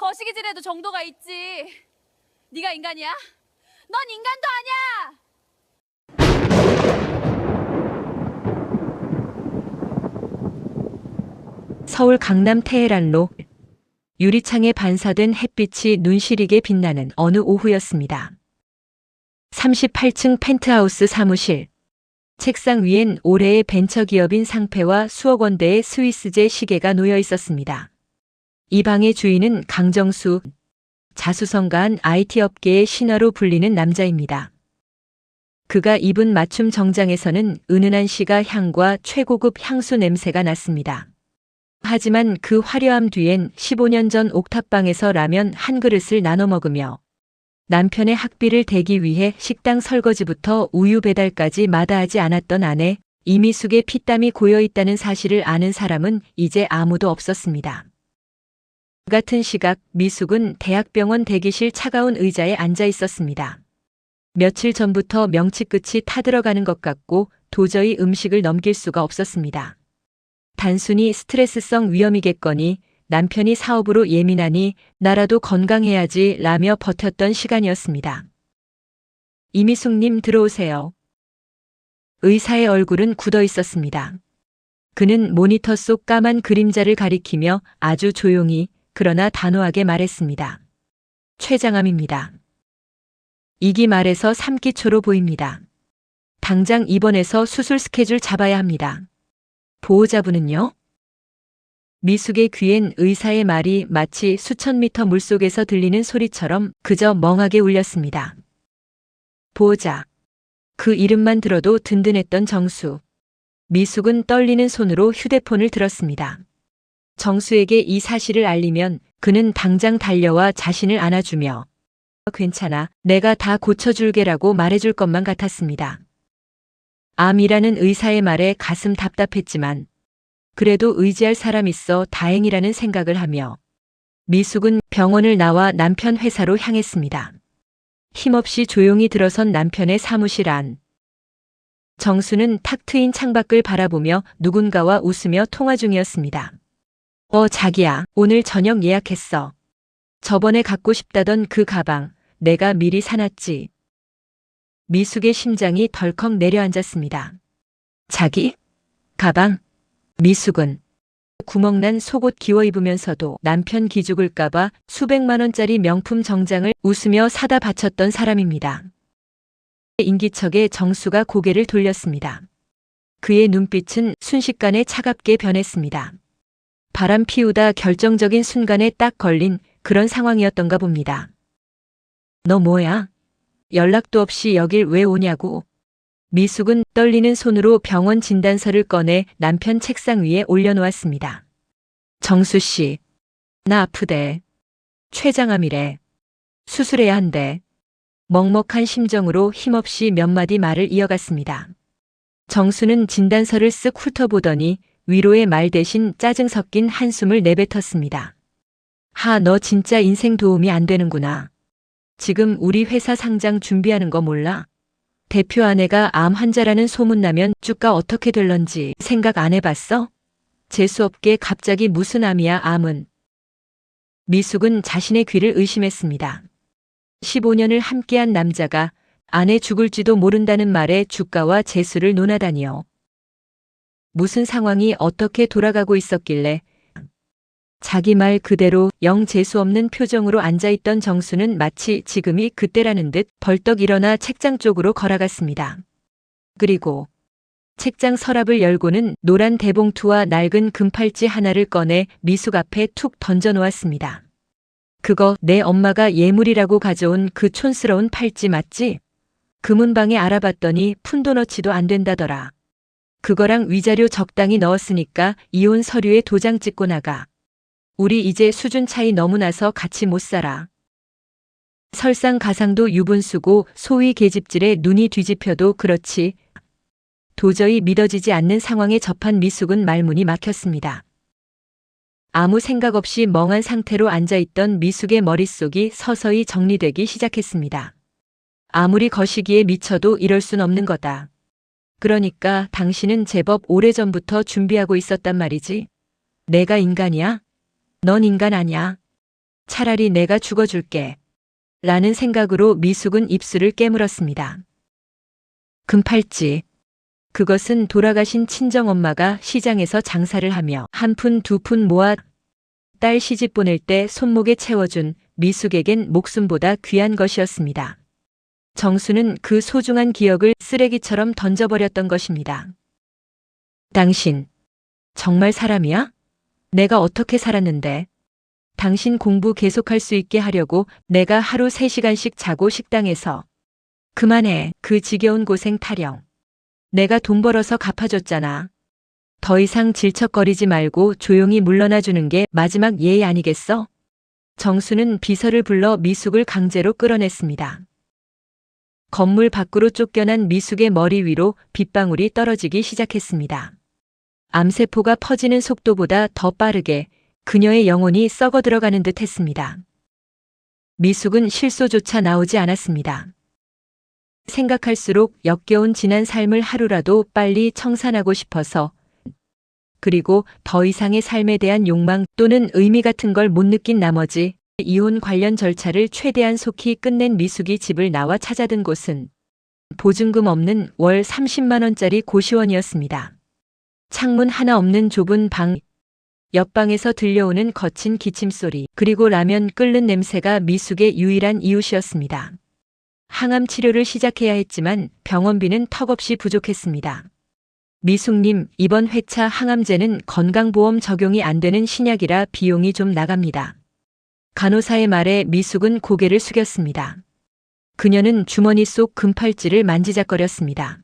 거시기질에도 정도가 있지. 네가 인간이야? 넌 인간도 아니야. 서울 강남 테헤란로. 유리창에 반사된 햇빛이 눈시리게 빛나는 어느 오후였습니다. 38층 펜트하우스 사무실. 책상 위엔 올해의 벤처기업인 상패와 수억 원대의 스위스제 시계가 놓여 있었습니다. 이 방의 주인은 강정수, 자수성가한 IT 업계의 신화로 불리는 남자입니다. 그가 입은 맞춤 정장에서는 은은한 시가 향과 최고급 향수 냄새가 났습니다. 하지만 그 화려함 뒤엔 15년 전 옥탑방에서 라면 한 그릇을 나눠 먹으며 남편의 학비를 대기 위해 식당 설거지부터 우유 배달까지 마다하지 않았던 아내 이미숙의 피땀이 고여 있다는 사실을 아는 사람은 이제 아무도 없었습니다. 같은 시각 미숙은 대학병원 대기실 차가운 의자에 앉아 있었습니다. 며칠 전부터 명치 끝이 타들어가는 것 같고 도저히 음식을 넘길 수가 없었습니다. 단순히 스트레스성 위험이겠거니 남편이 사업으로 예민하니 나라도 건강해야지 라며 버텼던 시간이었습니다. 이미숙님 들어오세요. 의사의 얼굴은 굳어 있었습니다. 그는 모니터 속 까만 그림자를 가리키며 아주 조용히 그러나 단호하게 말했습니다. 췌장암입니다. 이기 말에서 3기초로 보입니다. 당장 입원해서 수술 스케줄 잡아야 합니다. 보호자분은요? 미숙의 귀엔 의사의 말이 마치 수천 미터 물속에서 들리는 소리처럼 그저 멍하게 울렸습니다. 보호자. 그 이름만 들어도 든든했던 정수. 미숙은 떨리는 손으로 휴대폰을 들었습니다. 정수에게 이 사실을 알리면 그는 당장 달려와 자신을 안아주며 괜찮아, 내가 다 고쳐줄게라고 말해줄 것만 같았습니다. 암이라는 의사의 말에 가슴 답답했지만 그래도 의지할 사람 있어 다행이라는 생각을 하며 미숙은 병원을 나와 남편 회사로 향했습니다. 힘없이 조용히 들어선 남편의 사무실 안. 정수는 탁 트인 창밖을 바라보며 누군가와 웃으며 통화 중이었습니다. 자기야, 오늘 저녁 예약했어. 저번에 갖고 싶다던 그 가방, 내가 미리 사놨지. 미숙의 심장이 덜컥 내려앉았습니다. 자기? 가방? 미숙은 구멍난 속옷 기워 입으면서도 남편 기죽을까봐 수백만 원짜리 명품 정장을 웃으며 사다 바쳤던 사람입니다. 인기척에 정수가 고개를 돌렸습니다. 그의 눈빛은 순식간에 차갑게 변했습니다. 바람 피우다 결정적인 순간에 딱 걸린 그런 상황이었던가 봅니다. 너 뭐야? 연락도 없이 여길 왜 오냐고. 미숙은 떨리는 손으로 병원 진단서를 꺼내 남편 책상 위에 올려놓았습니다. 정수 씨, 나 아프대. 췌장암이래. 수술해야 한대. 먹먹한 심정으로 힘없이 몇 마디 말을 이어갔습니다. 정수는 진단서를 쓱 훑어보더니 위로의 말 대신 짜증 섞인 한숨을 내뱉었습니다. 너 진짜 인생 도움이 안 되는구나. 지금 우리 회사 상장 준비하는 거 몰라? 대표 아내가 암 환자라는 소문나면 주가 어떻게 될런지 생각 안 해봤어? 재수없게 갑자기 무슨 암이야, 암은. 미숙은 자신의 귀를 의심했습니다. 15년을 함께한 남자가 아내 죽을지도 모른다는 말에 주가와 재수를 논하다니요. 무슨 상황이 어떻게 돌아가고 있었길래. 자기 말 그대로 영 재수없는 표정으로 앉아있던 정수는 마치 지금이 그때라는 듯 벌떡 일어나 책장 쪽으로 걸어갔습니다. 그리고 책장 서랍을 열고는 노란 대봉투와 낡은 금팔찌 하나를 꺼내 미숙 앞에 툭 던져놓았습니다. 그거 내 엄마가 예물이라고 가져온 그 촌스러운 팔찌 맞지? 금은방에 알아봤더니 푼도너치도 안 된다더라. 그거랑 위자료 적당히 넣었으니까 이혼 서류에 도장 찍고 나가. 우리 이제 수준 차이 너무 나서 같이 못 살아. 설상가상도 유분수고 소위 계집질에 눈이 뒤집혀도 그렇지. 도저히 믿어지지 않는 상황에 접한 미숙은 말문이 막혔습니다. 아무 생각 없이 멍한 상태로 앉아있던 미숙의 머릿속이 서서히 정리되기 시작했습니다. 아무리 거시기에 미쳐도 이럴 순 없는 거다. 그러니까 당신은 제법 오래전부터 준비하고 있었단 말이지. 내가 인간이야? 넌 인간 아니야. 차라리 내가 죽어줄게. 라는 생각으로 미숙은 입술을 깨물었습니다. 금팔찌. 그것은 돌아가신 친정엄마가 시장에서 장사를 하며 한 푼 두 푼 모아 딸 시집 보낼 때 손목에 채워준 미숙에겐 목숨보다 귀한 것이었습니다. 정수는 그 소중한 기억을 쓰레기처럼 던져버렸던 것입니다. 당신, 정말 사람이야? 내가 어떻게 살았는데? 당신 공부 계속할 수 있게 하려고 내가 하루 3시간씩 자고 식당에서. 그만해, 그 지겨운 고생 타령. 내가 돈 벌어서 갚아줬잖아. 더 이상 질척거리지 말고 조용히 물러나 주는 게 마지막 예의 아니겠어? 정수는 비서를 불러 미숙을 강제로 끌어냈습니다. 건물 밖으로 쫓겨난 미숙의 머리 위로 빗방울이 떨어지기 시작했습니다. 암세포가 퍼지는 속도보다 더 빠르게 그녀의 영혼이 썩어 들어가는 듯 했습니다. 미숙은 실소조차 나오지 않았습니다. 생각할수록 역겨운 지난 삶을 하루라도 빨리 청산하고 싶어서, 그리고 더 이상의 삶에 대한 욕망 또는 의미 같은 걸 못 느낀 나머지 이혼 관련 절차를 최대한 속히 끝낸 미숙이 집을 나와 찾아든 곳은 보증금 없는 월 30만 원짜리 고시원이었습니다. 창문 하나 없는 좁은 방, 옆방에서 들려오는 거친 기침소리, 그리고 라면 끓는 냄새가 미숙의 유일한 이웃이었습니다. 항암 치료를 시작해야 했지만 병원비는 턱없이 부족했습니다. 미숙님, 이번 회차 항암제는 건강보험 적용이 안 되는 신약이라 비용이 좀 나갑니다. 간호사의 말에 미숙은 고개를 숙였습니다. 그녀는 주머니 속 금팔찌를 만지작거렸습니다.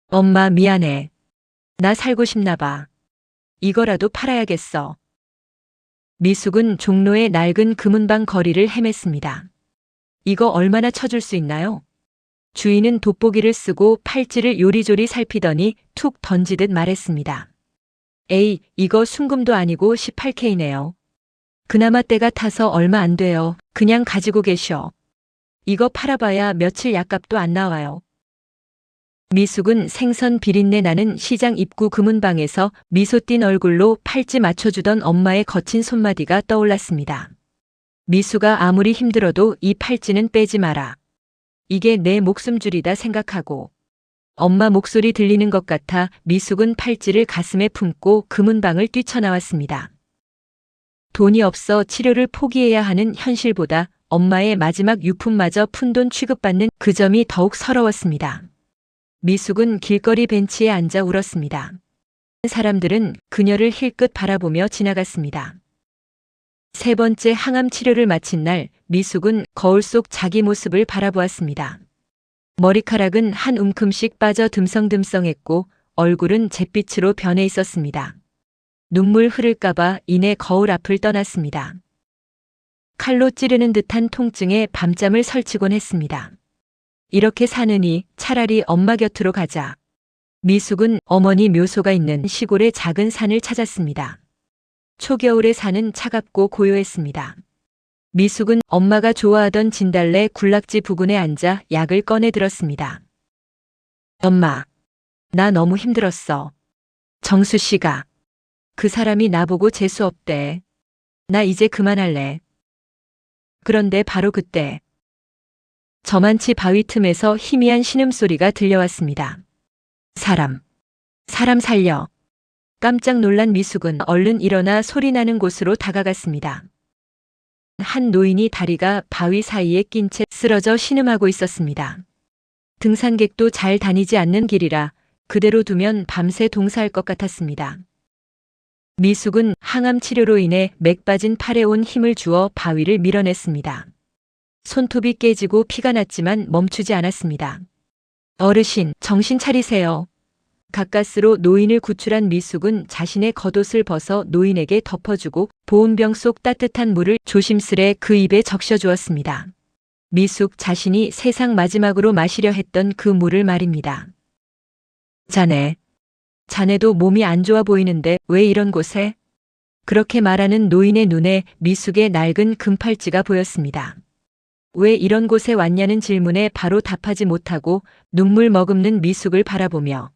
엄마, 미안해. 나 살고 싶나 봐. 이거라도 팔아야겠어. 미숙은 종로의 낡은 금은방 거리를 헤맸습니다. 이거 얼마나 쳐줄 수 있나요? 주인은 돋보기를 쓰고 팔찌를 요리조리 살피더니 툭 던지듯 말했습니다. 에이, 이거 순금도 아니고 18K네요. 그나마 때가 타서 얼마 안 돼요. 그냥 가지고 계셔. 이거 팔아봐야 며칠 약값도 안 나와요. 미숙은 생선 비린내 나는 시장 입구 금은방에서 미소 띤 얼굴로 팔찌 맞춰주던 엄마의 거친 손마디가 떠올랐습니다. 미숙아, 아무리 힘들어도 이 팔찌는 빼지 마라. 이게 내 목숨줄이다 생각하고. 엄마 목소리 들리는 것 같아 미숙은 팔찌를 가슴에 품고 금은방을 뛰쳐나왔습니다. 돈이 없어 치료를 포기해야 하는 현실보다 엄마의 마지막 유품마저 푼돈 취급받는 그 점이 더욱 서러웠습니다. 미숙은 길거리 벤치에 앉아 울었습니다. 사람들은 그녀를 힐끗 바라보며 지나갔습니다. 3번째 항암 치료를 마친 날 미숙은 거울 속 자기 모습을 바라보았습니다. 머리카락은 한 움큼씩 빠져 듬성듬성했고 얼굴은 잿빛으로 변해 있었습니다. 눈물 흐를까봐 이내 거울 앞을 떠났습니다. 칼로 찌르는 듯한 통증에 밤잠을 설치곤 했습니다. 이렇게 사느니 차라리 엄마 곁으로 가자. 미숙은 어머니 묘소가 있는 시골의 작은 산을 찾았습니다. 초겨울의 산은 차갑고 고요했습니다. 미숙은 엄마가 좋아하던 진달래 군락지 부근에 앉아 약을 꺼내 들었습니다. 엄마, 나 너무 힘들었어. 정수 씨가. 그 사람이 나보고 재수 없대. 나 이제 그만할래. 그런데 바로 그때 저만치 바위 틈에서 희미한 신음소리가 들려왔습니다. 사람 살려. 깜짝 놀란 미숙은 얼른 일어나 소리나는 곳으로 다가갔습니다. 한 노인이 다리가 바위 사이에 낀 채 쓰러져 신음하고 있었습니다. 등산객도 잘 다니지 않는 길이라 그대로 두면 밤새 동사할 것 같았습니다. 미숙은 항암 치료로 인해 맥 빠진 팔에 온 힘을 주어 바위를 밀어냈습니다. 손톱이 깨지고 피가 났지만 멈추지 않았습니다. 어르신, 정신 차리세요. 가까스로 노인을 구출한 미숙은 자신의 겉옷을 벗어 노인에게 덮어주고 보온병 속 따뜻한 물을 조심스레 그 입에 적셔주었습니다. 미숙 자신이 세상 마지막으로 마시려 했던 그 물을 말입니다. 자네도 몸이 안 좋아 보이는데 왜 이런 곳에? 그렇게 말하는 노인의 눈에 미숙의 낡은 금팔찌가 보였습니다. 왜 이런 곳에 왔냐는 질문에 바로 답하지 못하고 눈물 머금는 미숙을 바라보며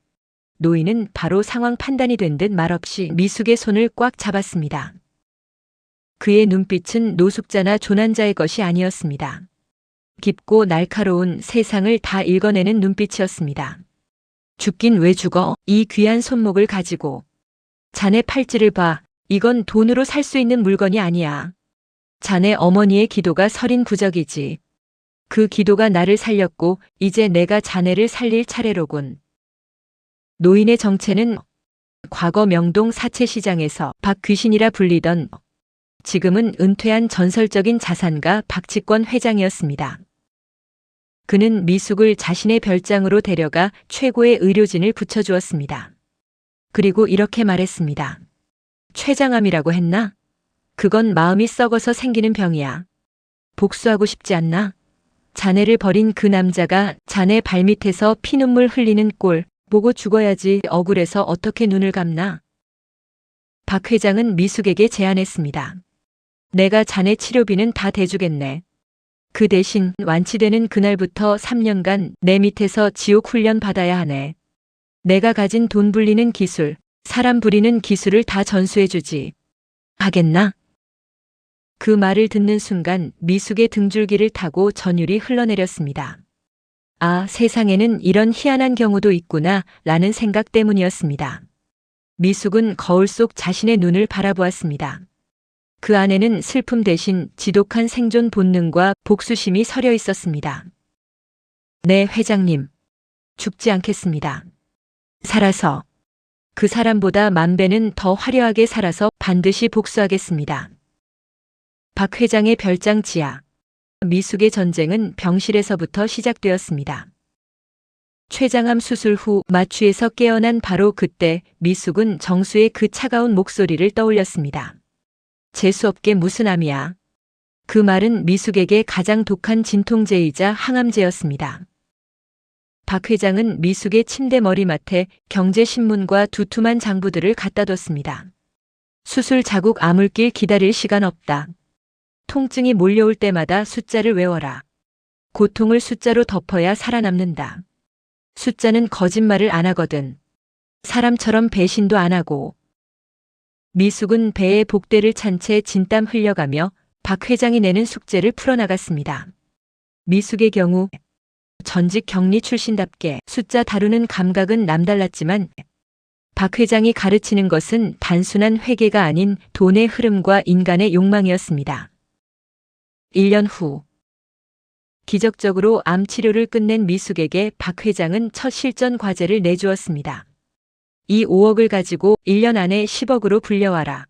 노인은 바로 상황 판단이 된 듯 말없이 미숙의 손을 꽉 잡았습니다. 그의 눈빛은 노숙자나 조난자의 것이 아니었습니다. 깊고 날카로운 세상을 다 읽어내는 눈빛이었습니다. 죽긴 왜 죽어? 이 귀한 손목을 가지고. 자네 팔찌를 봐. 이건 돈으로 살 수 있는 물건이 아니야. 자네 어머니의 기도가 서린 부적이지. 그 기도가 나를 살렸고 이제 내가 자네를 살릴 차례로군. 노인의 정체는 과거 명동 사채시장에서 박귀신이라 불리던 지금은 은퇴한 전설적인 자산가 박치권 회장이었습니다. 그는 미숙을 자신의 별장으로 데려가 최고의 의료진을 붙여주었습니다. 그리고 이렇게 말했습니다. 췌장암이라고 했나? 그건 마음이 썩어서 생기는 병이야. 복수하고 싶지 않나? 자네를 버린 그 남자가 자네 발밑에서 피눈물 흘리는 꼴 보고 죽어야지. 억울해서 어떻게 눈을 감나? 박 회장은 미숙에게 제안했습니다. 내가 자네 치료비는 다 대주겠네. 그 대신 완치되는 그날부터 3년간 내 밑에서 지옥 훈련 받아야 하네. 내가 가진 돈 불리는 기술, 사람 부리는 기술을 다 전수해주지. 하겠나? 그 말을 듣는 순간 미숙의 등줄기를 타고 전율이 흘러내렸습니다. 아, 세상에는 이런 희한한 경우도 있구나 라는 생각 때문이었습니다. 미숙은 거울 속 자신의 눈을 바라보았습니다. 그 안에는 슬픔 대신 지독한 생존 본능과 복수심이 서려 있었습니다. 네, 회장님. 죽지 않겠습니다. 살아서. 그 사람보다 만 배는 더 화려하게 살아서 반드시 복수하겠습니다. 박 회장의 별장 지하. 미숙의 전쟁은 병실에서부터 시작되었습니다. 췌장암 수술 후 마취에서 깨어난 바로 그때 미숙은 정수의 그 차가운 목소리를 떠올렸습니다. 재수없게 무슨 암이야. 그 말은 미숙에게 가장 독한 진통제이자 항암제였습니다. 박 회장은 미숙의 침대 머리맡에 경제신문과 두툼한 장부들을 갖다 뒀습니다. 수술 자국 아물길 기다릴 시간 없다. 통증이 몰려올 때마다 숫자를 외워라. 고통을 숫자로 덮어야 살아남는다. 숫자는 거짓말을 안 하거든. 사람처럼 배신도 안 하고. 미숙은 배에 복대를 찬 채 진땀 흘려가며 박 회장이 내는 숙제를 풀어나갔습니다. 미숙의 경우 전직 격리 출신답게 숫자 다루는 감각은 남달랐지만 박 회장이 가르치는 것은 단순한 회계가 아닌 돈의 흐름과 인간의 욕망이었습니다. 1년 후 기적적으로 암 치료를 끝낸 미숙에게 박 회장은 첫 실전 과제를 내주었습니다. 이 5억을 가지고 1년 안에 10억으로 불려와라.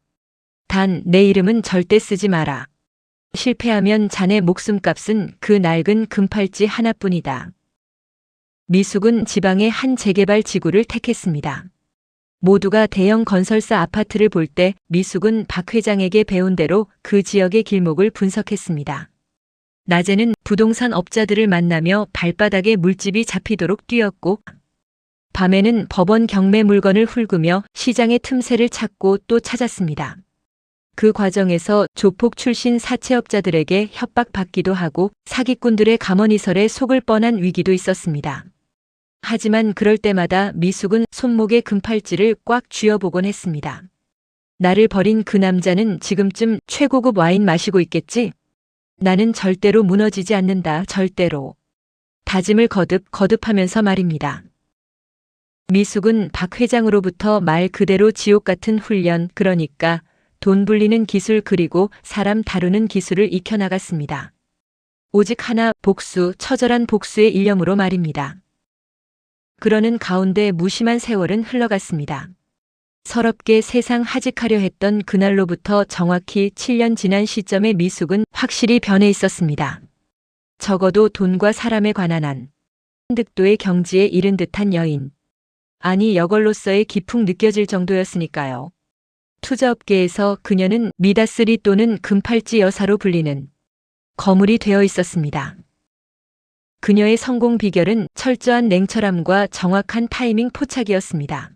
단 내 이름은 절대 쓰지 마라. 실패하면 자네 목숨값은 그 낡은 금팔찌 하나뿐이다. 미숙은 지방의 한 재개발 지구를 택했습니다. 모두가 대형 건설사 아파트를 볼 때 미숙은 박 회장에게 배운 대로 그 지역의 길목을 분석했습니다. 낮에는 부동산 업자들을 만나며 발바닥에 물집이 잡히도록 뛰었고 밤에는 법원 경매 물건을 훑으며 시장의 틈새를 찾고 또 찾았습니다. 그 과정에서 조폭 출신 사채업자들에게 협박받기도 하고 사기꾼들의 감언이설에 속을 뻔한 위기도 있었습니다. 하지만 그럴 때마다 미숙은 손목에 금팔찌를 꽉 쥐어보곤 했습니다. 나를 버린 그 남자는 지금쯤 최고급 와인 마시고 있겠지? 나는 절대로 무너지지 않는다, 절대로. 다짐을 거듭하면서 말입니다. 미숙은 박 회장으로부터 말 그대로 지옥 같은 훈련, 그러니까 돈 불리는 기술 그리고 사람 다루는 기술을 익혀나갔습니다. 오직 하나, 복수, 처절한 복수의 일념으로 말입니다. 그러는 가운데 무심한 세월은 흘러갔습니다. 서럽게 세상 하직하려 했던 그날로부터 정확히 7년 지난 시점에 미숙은 확실히 변해 있었습니다. 적어도 돈과 사람에 관한 한 득도의 경지에 이른 듯한 여인. 아니 여걸로서의 기풍 느껴질 정도였으니까요. 투자업계에서 그녀는 미다스리 또는 금팔찌 여사로 불리는 거물이 되어 있었습니다. 그녀의 성공 비결은 철저한 냉철함과 정확한 타이밍 포착이었습니다.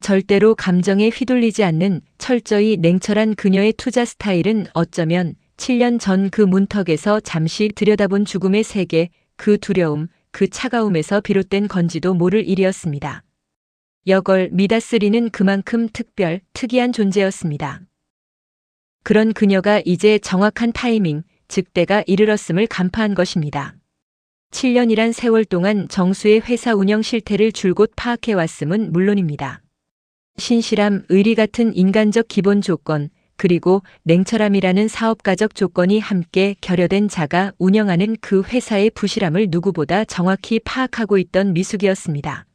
절대로 감정에 휘둘리지 않는 철저히 냉철한 그녀의 투자 스타일은 어쩌면 7년 전 그 문턱에서 잠시 들여다본 죽음의 세계, 그 두려움, 그 차가움에서 비롯된 건지도 모를 일이었습니다. 여걸 미다스리는 그만큼 특별한 존재였습니다. 그런 그녀가 이제 정확한 타이밍, 즉 때가 이르렀음을 간파한 것입니다. 7년이란 세월 동안 정수의 회사 운영 실태를 줄곧 파악해왔음은 물론입니다. 신실함, 의리 같은 인간적 기본 조건, 그리고 냉철함이라는 사업가적 조건이 함께 결여된 자가 운영하는 그 회사의 부실함을 누구보다 정확히 파악하고 있던 미숙이었습니다.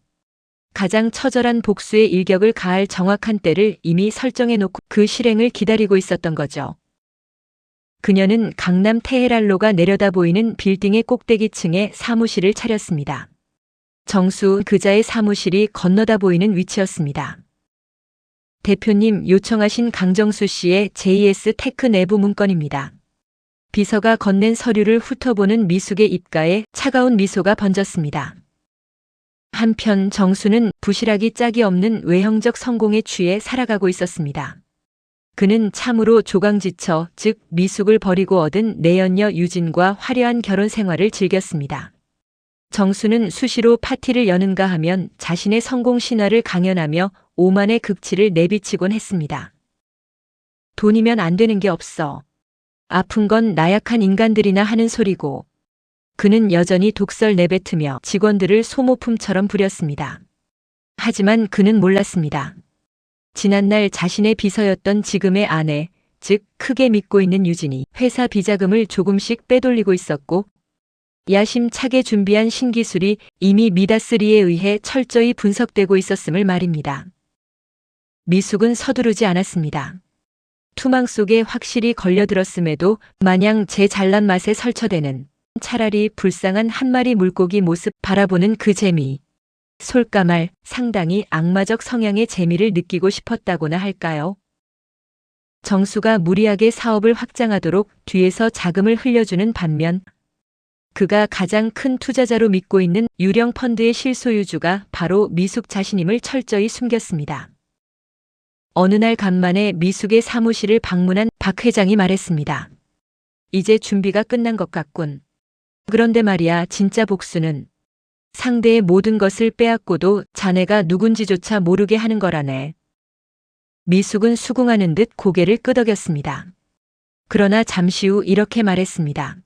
가장 처절한 복수의 일격을 가할 정확한 때를 이미 설정해놓고 그 실행을 기다리고 있었던 거죠. 그녀는 강남 테헤란로가 내려다 보이는 빌딩의 꼭대기층에 사무실을 차렸습니다. 정수 그자의 사무실이 건너다 보이는 위치였습니다. 대표님 요청하신 강정수 씨의 JS 테크 내부 문건입니다. 비서가 건넨 서류를 훑어보는 미숙의 입가에 차가운 미소가 번졌습니다. 한편 정수는 부실하기 짝이 없는 외형적 성공에 취해 살아가고 있었습니다. 그는 참으로 조강지처, 즉 미숙을 버리고 얻은 내연녀 유진과 화려한 결혼 생활을 즐겼습니다. 정수는 수시로 파티를 여는가 하면 자신의 성공 신화를 강연하며 오만의 극치를 내비치곤 했습니다. 돈이면 안 되는 게 없어. 아픈 건 나약한 인간들이나 하는 소리고. 그는 여전히 독설 내뱉으며 직원들을 소모품처럼 부렸습니다. 하지만 그는 몰랐습니다. 지난날 자신의 비서였던 지금의 아내, 즉 크게 믿고 있는 유진이 회사 비자금을 조금씩 빼돌리고 있었고 야심차게 준비한 신기술이 이미 미다스리에 의해 철저히 분석되고 있었음을 말입니다. 미숙은 서두르지 않았습니다. 투망 속에 확실히 걸려들었음에도 마냥 제 잘난 맛에 설쳐대는 차라리 불쌍한 한 마리 물고기 모습 바라보는 그 재미. 솔까말 상당히 악마적 성향의 재미를 느끼고 싶었다고나 할까요? 정수가 무리하게 사업을 확장하도록 뒤에서 자금을 흘려주는 반면 그가 가장 큰 투자자로 믿고 있는 유령 펀드의 실소유주가 바로 미숙 자신임을 철저히 숨겼습니다. 어느 날 간만에 미숙의 사무실을 방문한 박 회장이 말했습니다. 이제 준비가 끝난 것 같군. 그런데 말이야, 진짜 복수는 상대의 모든 것을 빼앗고도 자네가 누군지조차 모르게 하는 거라네. 미숙은 수긍하는 듯 고개를 끄덕였습니다. 그러나 잠시 후 이렇게 말했습니다.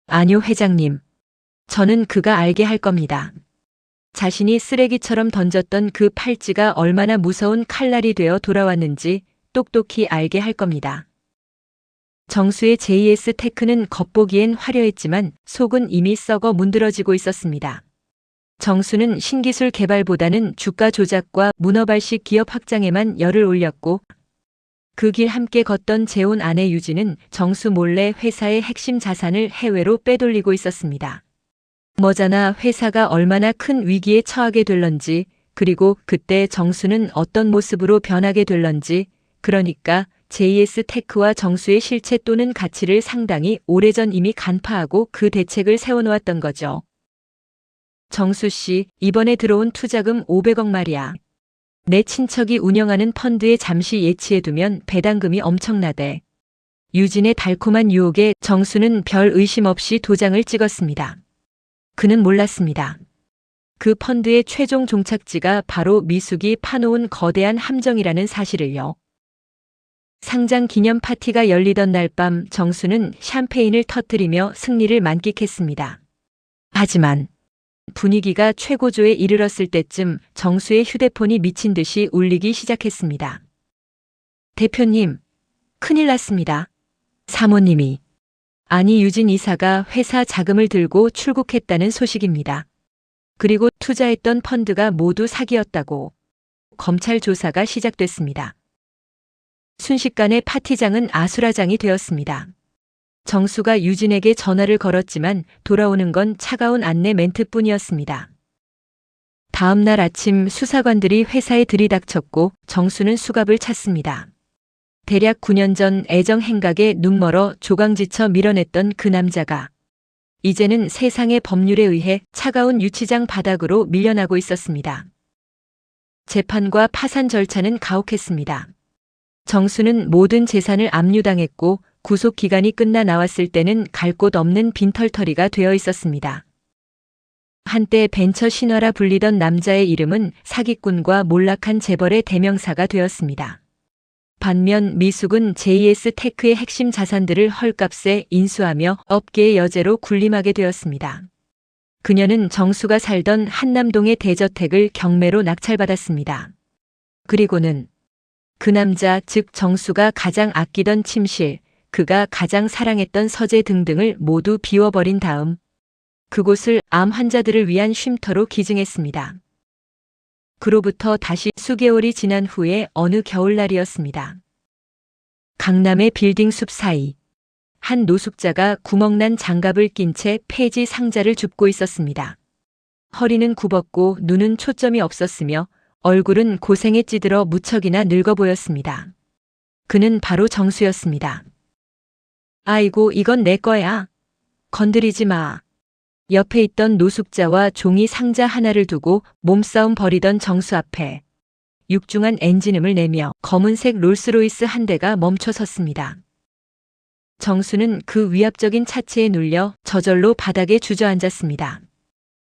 아니요, 회장님. 저는 그가 알게 할 겁니다. 자신이 쓰레기처럼 던졌던 그 팔찌가 얼마나 무서운 칼날이 되어 돌아왔는지 똑똑히 알게 할 겁니다. 정수의 JS 테크는 겉보기엔 화려했지만 속은 이미 썩어 문드러지고 있었습니다. 정수는 신기술 개발보다는 주가 조작과 문어발식 기업 확장에만 열을 올렸고 그 길 함께 걷던 재혼 아내 유진은 정수 몰래 회사의 핵심 자산을 해외로 빼돌리고 있었습니다. 머자나 회사가 얼마나 큰 위기에 처하게 될런지, 그리고 그때 정수는 어떤 모습으로 변하게 될런지, 그러니까 JS 테크와 정수의 실체 또는 가치를 상당히 오래전 이미 간파하고 그 대책을 세워놓았던 거죠. 정수 씨, 이번에 들어온 투자금 500억 말이야. 내 친척이 운영하는 펀드에 잠시 예치해두면 배당금이 엄청나대. 유진의 달콤한 유혹에 정수는 별 의심 없이 도장을 찍었습니다. 그는 몰랐습니다. 그 펀드의 최종 종착지가 바로 미숙이 파놓은 거대한 함정이라는 사실을요. 상장 기념 파티가 열리던 날 밤 정수는 샴페인을 터뜨리며 승리를 만끽했습니다. 하지만 분위기가 최고조에 이르렀을 때쯤 정수의 휴대폰이 미친 듯이 울리기 시작했습니다. 대표님, 큰일 났습니다. 사모님이. 아니 유진 이사가 회사 자금을 들고 출국했다는 소식입니다. 그리고 투자했던 펀드가 모두 사기였다고. 검찰 조사가 시작됐습니다. 순식간에 파티장은 아수라장이 되었습니다. 정수가 유진에게 전화를 걸었지만 돌아오는 건 차가운 안내 멘트뿐이었습니다. 다음 날 아침 수사관들이 회사에 들이닥쳤고 정수는 수갑을 찼습니다. 대략 9년 전 애정 행각에 눈멀어 조강지쳐 밀어냈던 그 남자가 이제는 세상의 법률에 의해 차가운 유치장 바닥으로 밀려나고 있었습니다. 재판과 파산 절차는 가혹했습니다. 정수는 모든 재산을 압류당했고 구속 기간이 끝나 나왔을 때는 갈 곳 없는 빈털터리가 되어 있었습니다. 한때 벤처 신화라 불리던 남자의 이름은 사기꾼과 몰락한 재벌의 대명사가 되었습니다. 반면 미숙은 JS테크의 핵심 자산들을 헐값에 인수하며 업계의 여제로 군림하게 되었습니다. 그녀는 정수가 살던 한남동의 대저택을 경매로 낙찰받았습니다. 그리고는 그 남자, 즉 정수가 가장 아끼던 침실, 그가 가장 사랑했던 서재 등등을 모두 비워버린 다음 그곳을 암 환자들을 위한 쉼터로 기증했습니다. 그로부터 다시 수개월이 지난 후에 어느 겨울날이었습니다. 강남의 빌딩 숲 사이 한 노숙자가 구멍난 장갑을 낀 채 폐지 상자를 줍고 있었습니다. 허리는 굽었고 눈은 초점이 없었으며 얼굴은 고생에 찌들어 무척이나 늙어 보였습니다. 그는 바로 정수였습니다. 아이고, 이건 내 거야. 건드리지 마. 옆에 있던 노숙자와 종이 상자 하나를 두고 몸싸움 벌이던 정수 앞에 육중한 엔진음을 내며 검은색 롤스로이스 한 대가 멈춰 섰습니다. 정수는 그 위압적인 차체에 눌려 저절로 바닥에 주저앉았습니다.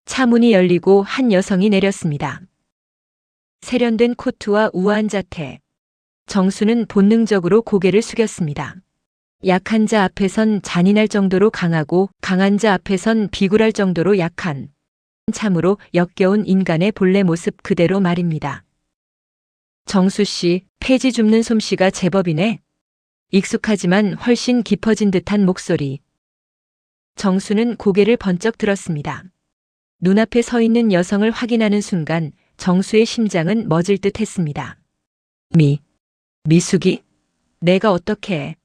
차 문이 열리고 한 여성이 내렸습니다. 세련된 코트와 우아한 자태. 정수는 본능적으로 고개를 숙였습니다. 약한 자 앞에선 잔인할 정도로 강하고 강한 자 앞에선 비굴할 정도로 약한, 참으로 역겨운 인간의 본래 모습 그대로 말입니다. 정수 씨, 폐지 줍는 솜씨가 제법이네. 익숙하지만 훨씬 깊어진 듯한 목소리. 정수는 고개를 번쩍 들었습니다. 눈앞에 서 있는 여성을 확인하는 순간 정수의 심장은 멎을 듯 했습니다. 미숙이? 내가 어떻게 해?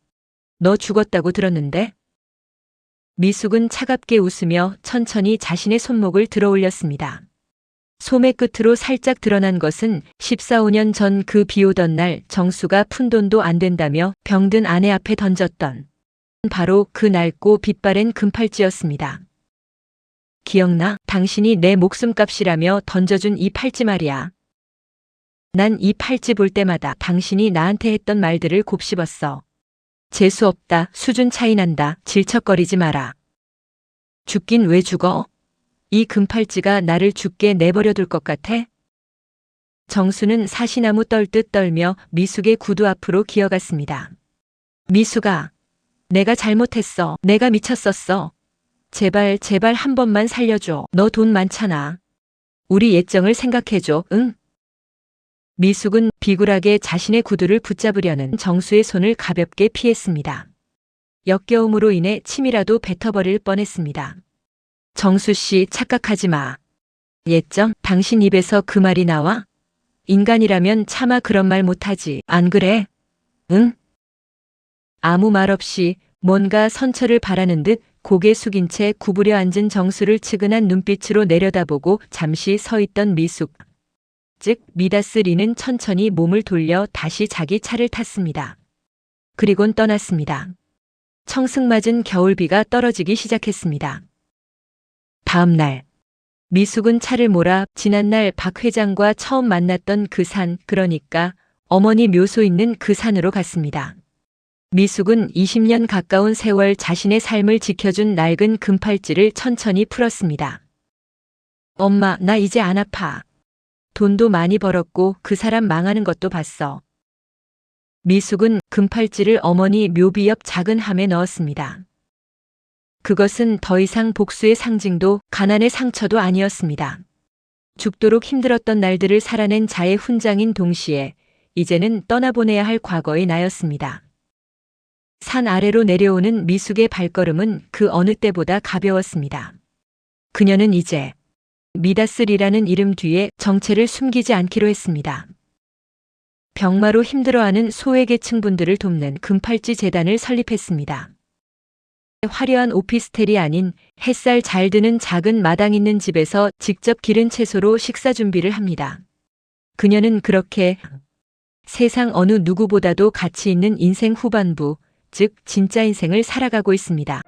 너 죽었다고 들었는데? 미숙은 차갑게 웃으며 천천히 자신의 손목을 들어 올렸습니다. 소매 끝으로 살짝 드러난 것은 14, 15년 전 그 비오던 날 정수가 푼돈도 안 된다며 병든 아내 앞에 던졌던 바로 그 낡고 빛바랜 금팔찌였습니다. 기억나? 당신이 내 목숨값이라며 던져준 이 팔찌 말이야. 난 이 팔찌 볼 때마다 당신이 나한테 했던 말들을 곱씹었어. 재수 없다, 수준 차이 난다, 질척거리지 마라. 죽긴 왜 죽어? 이 금팔찌가 나를 죽게 내버려 둘 것 같아? 정수는 사시나무 떨듯 떨며 미숙의 구두 앞으로 기어갔습니다. 미숙아, 내가 잘못했어. 내가 미쳤었어. 제발 한 번만 살려줘. 너 돈 많잖아. 우리 예정을 생각해줘, 응? 미숙은 비굴하게 자신의 구두를 붙잡으려는 정수의 손을 가볍게 피했습니다. 역겨움으로 인해 침이라도 뱉어버릴 뻔했습니다. 정수 씨, 착각하지 마. 예정? 당신 입에서 그 말이 나와? 인간이라면 차마 그런 말 못하지, 안 그래? 응? 아무 말 없이 뭔가 선처를 바라는 듯 고개 숙인 채 구부려 앉은 정수를 측은한 눈빛으로 내려다보고 잠시 서 있던 미숙. 즉 미다스 리는 천천히 몸을 돌려 다시 자기 차를 탔습니다. 그리곤 떠났습니다. 청승맞은 겨울비가 떨어지기 시작했습니다. 다음 날 미숙은 차를 몰아 지난날 박 회장과 처음 만났던 그 산, 그러니까 어머니 묘소 있는 그 산으로 갔습니다. 미숙은 20년 가까운 세월 자신의 삶을 지켜준 낡은 금팔찌를 천천히 풀었습니다. 엄마, 나 이제 안 아파. 돈도 많이 벌었고 그 사람 망하는 것도 봤어. 미숙은 금팔찌를 어머니 묘비 옆 작은 함에 넣었습니다. 그것은 더 이상 복수의 상징도 가난의 상처도 아니었습니다. 죽도록 힘들었던 날들을 살아낸 자의 훈장인 동시에 이제는 떠나보내야 할 과거의 나였습니다. 산 아래로 내려오는 미숙의 발걸음은 그 어느 때보다 가벼웠습니다. 그녀는 이제 미다스리라는 이름 뒤에 정체를 숨기지 않기로 했습니다. 병마로 힘들어하는 소외계층 분들을 돕는 금팔찌 재단을 설립했습니다. 화려한 오피스텔이 아닌 햇살 잘 드는 작은 마당 있는 집에서 직접 기른 채소로 식사 준비를 합니다. 그녀는 그렇게 세상 어느 누구보다도 가치 있는 인생 후반부, 즉 진짜 인생을 살아가고 있습니다.